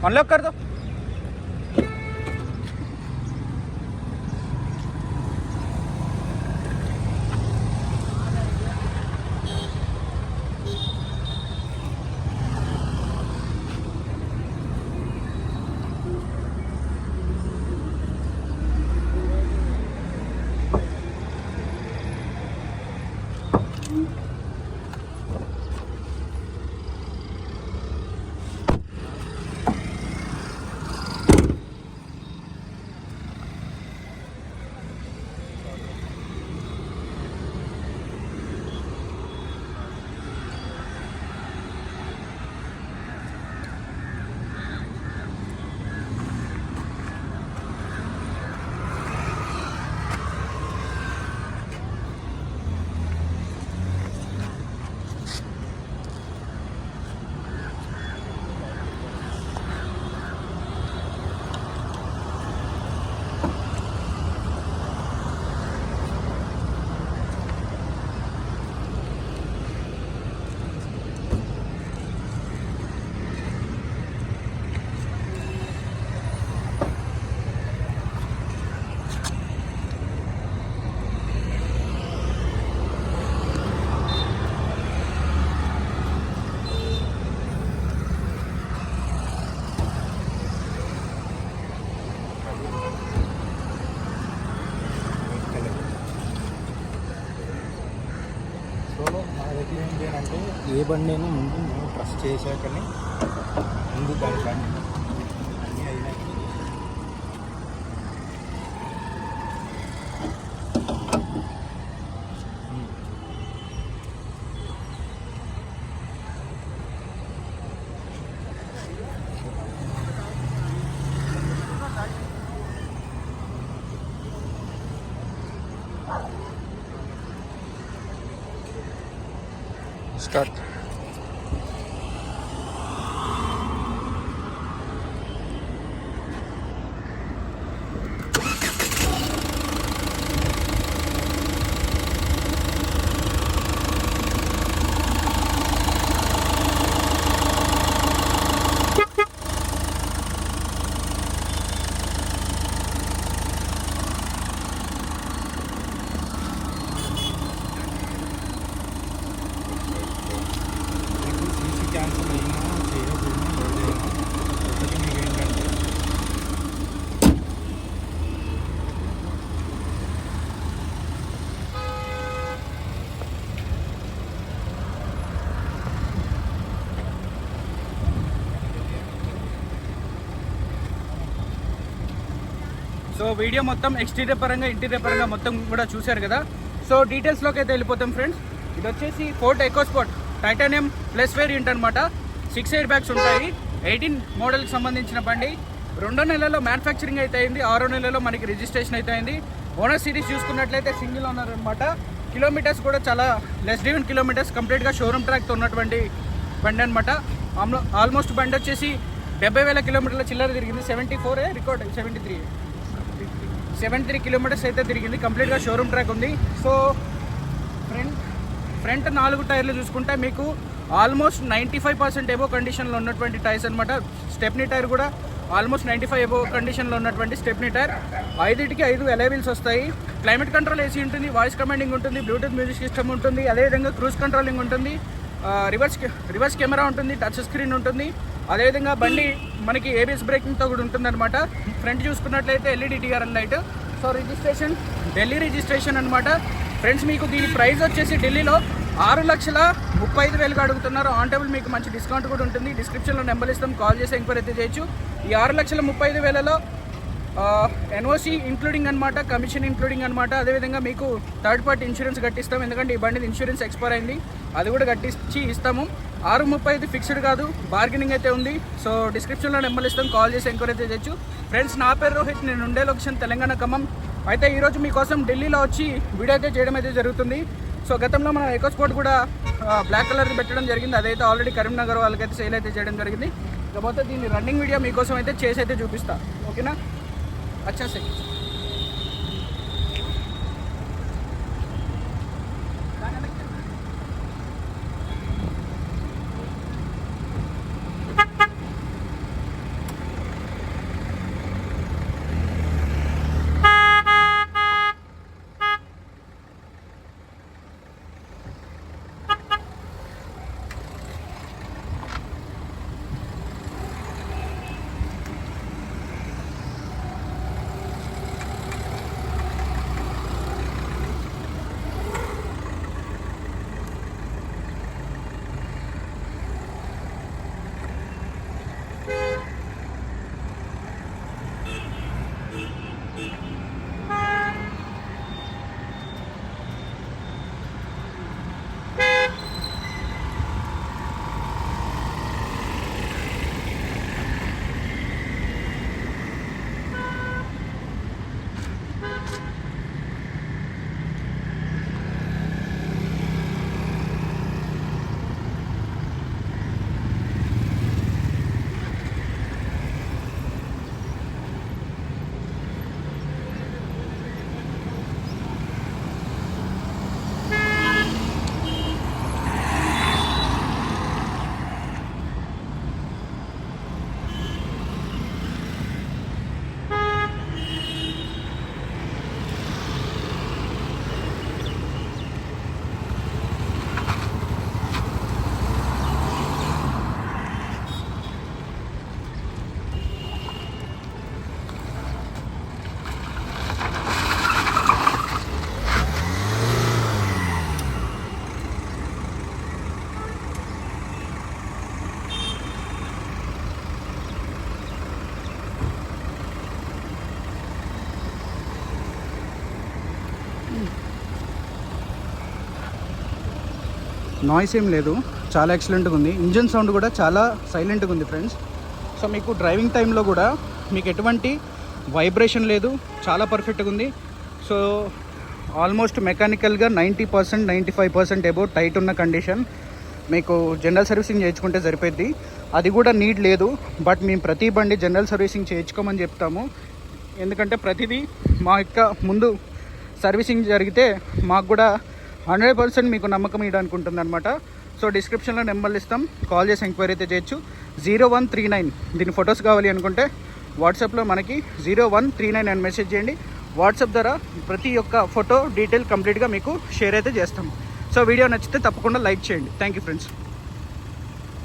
Unlock कर दो। అంటే ఏ బండి అయినా ముందు మేము ట్రస్ట్ చేశాకనే ముందు దాని బండి అన్నీ అయినాక स्टार्ट। క్యాన్సిల్ అయినా చేయకపోయినా ఏదైనా ఒకటి మీకు ఏంటంటే సో వీడియో మొత్తం ఎక్స్టీరియర్ పరంగా ఇంటీరియర్ పరంగా మొత్తం కూడా చూశారు కదా। సో డీటెయిల్స్లోకి అయితే వెళ్ళిపోతాం ఫ్రెండ్స్। ఇది వచ్చేసి Ford EcoSport titanium plus variant అనమాట। 6 ఎయిర్ బ్యాగ్స్ ఉంటాయి। 18 మోడల్కి సంబంధించిన బండి 2 నెలల్లో మ్యానుఫ్యాక్చరింగ్ అయితే అయింది, 6 నెలల్లో మనకి రిజిస్ట్రేషన్ అయితే అయింది। ఓనర్ సిరీస్ చూసుకున్నట్లయితే సింగిల్ ఓనర్ అనమాట। కిలోమీటర్స్ కూడా చాలా లెస్ డ్రివెన్ కిలోమీటర్స్, కంప్లీట్గా షోరూమ్ ట్రాక్తో ఉన్నటువంటి బండి అనమాట। ఆల్మోస్ట్ బండి వచ్చేసి 70,000 కిలోమీటర్ల చిల్లర తిరిగింది। 74 రికార్డ్ 73 కిలోమీటర్స్ అయితే తిరిగింది, కంప్లీట్గా షోరూమ్ ట్రాక్ ఉంది। సో ఫ్రంట్ 4 టైర్లు చూసుకుంటే మీకు ఆల్మోస్ట్ 95% ఎబో కండిషన్లో ఉన్నటువంటి టైర్స్ అనమాట। స్టెప్నీ టైర్ కూడా ఆల్మోస్ట్ 95 ఎబో కండిషన్లో ఉన్నటువంటి స్టెప్నీ టైర్। 5 అలై వీల్స్ వస్తాయి। క్లైమేట్ కంట్రోల్ ఏసీ ఉంటుంది, వాయిస్ కమాండింగ్ ఉంటుంది, బ్లూటూత్ మ్యూజిక్ సిస్టమ్ ఉంటుంది, అదేవిధంగా క్రూజ్ కంట్రోలింగ్ ఉంటుంది, రివర్స్ కెమెరా ఉంటుంది, టచ్ స్క్రీన్ ఉంటుంది। అదేవిధంగా బండి మనకి ఏబిఎస్ బ్రేకింగ్తో కూడా ఉంటుందన్నమాట। ఫ్రంట్ చూసుకున్నట్లయితే LED TRL light. So registration Delhi registration అనమాట ఫ్రెండ్స్। మీకు దీని ప్రైస్ వచ్చేసి ఢిల్లీలో 6,35,000 అడుగుతున్నారు। ఆన్ టేబుల్ మీకు మంచి డిస్కౌంట్ కూడా ఉంటుంది। డిస్క్రిప్షన్లో నెంబర్ ఇస్తాం, కాల్ చేసి ఎంక్వైరీ అయితే చేయొచ్చు। ఈ 6,35,000లో ఎన్ఓసి ఇంక్లూడింగ్ అనమాట, కమిషన్ ఇంక్లూడింగ్ అనమాట। అదేవిధంగా మీకు థర్డ్ పార్టీ ఇన్సూరెన్స్ కట్టిస్తాం, ఎందుకంటే ఈ బండి ఇన్సూరెన్స్ ఎక్స్పైర్ అయింది, అది కూడా కట్టించి ఇస్తాము। 6,35 ఫిక్స్డ్ కాదు, బార్గెనింగ్ అయితే ఉంది। సో డిస్క్రిప్షన్లో నెంబర్ ఇస్తాం, కాల్ చేసి ఎంక్వైరీ అయితే చేయొచ్చు ఫ్రెండ్స్। నా పేరు రోహిత్, నేను ఉండే లొకేషన్ తెలంగాణ ఖమ్మం। అయితే ఈరోజు మీకోసం ఢిల్లీలో వచ్చి వీడియో అయితే చేయడం అయితే జరుగుతుంది। సో గతంలో మనం ఎకోస్పోర్ట్ కూడా బ్లాక్ కలర్ పెట్టడం జరిగింది, అదైతే ఆల్రెడీ కరీంనగర్ వాళ్ళకైతే సేల్ అయితే చేయడం జరిగింది। ఇకపోతే దీన్ని రన్నింగ్ వీడియో మీకోసం అయితే చేసి అయితే చూపిస్తా, ఓకేనా? अच्छा से నాయిస్ ఏం లేదు, చాలా ఎక్సలెంట్గా ఉంది. ఇంజన్ సౌండ్ కూడా చాలా సైలెంట్గా ఉంది ఫ్రెండ్స్. సో మీకు డ్రైవింగ్ టైంలో కూడా మీకు ఎటువంటి వైబ్రేషన్ లేదు, చాలా పర్ఫెక్ట్గా ఉంది. సో ఆల్మోస్ట్ మెకానికల్గా 90% 95% ఎబో టైట్ ఉన్న కండిషన్. మీకు జనరల్ సర్వీసింగ్ చేయించుకుంటే సరిపోద్ది, అది కూడా నీడ్ లేదు. బట్ మేము ప్రతి బండి జనరల్ సర్వీసింగ్ చేయించుకోమని చెప్తాము, ఎందుకంటే ప్రతిదీ మా యొక్క ముందు సర్వీసింగ్ జరిగితే మాకు కూడా 100% మీకు నమ్మకం ఇవ్వడానికి ఉంటుంది అనమాట. సో డిస్క్రిప్షన్లో నెంబర్లు ఇస్తాం, కాల్ చేసి ఎంక్వైరీ అయితే చేయొచ్చు. 0139 దీని ఫొటోస్ కావాలి అనుకుంటే వాట్సాప్లో మనకి 0139 అని మెసేజ్ చేయండి. వాట్సాప్ ద్వారా ప్రతి ఒక్క ఫోటో డీటెయిల్ కంప్లీట్గా మీకు షేర్ అయితే చేస్తాం. సో వీడియో నచ్చితే తప్పకుండా లైక్ చేయండి. Thank you friends.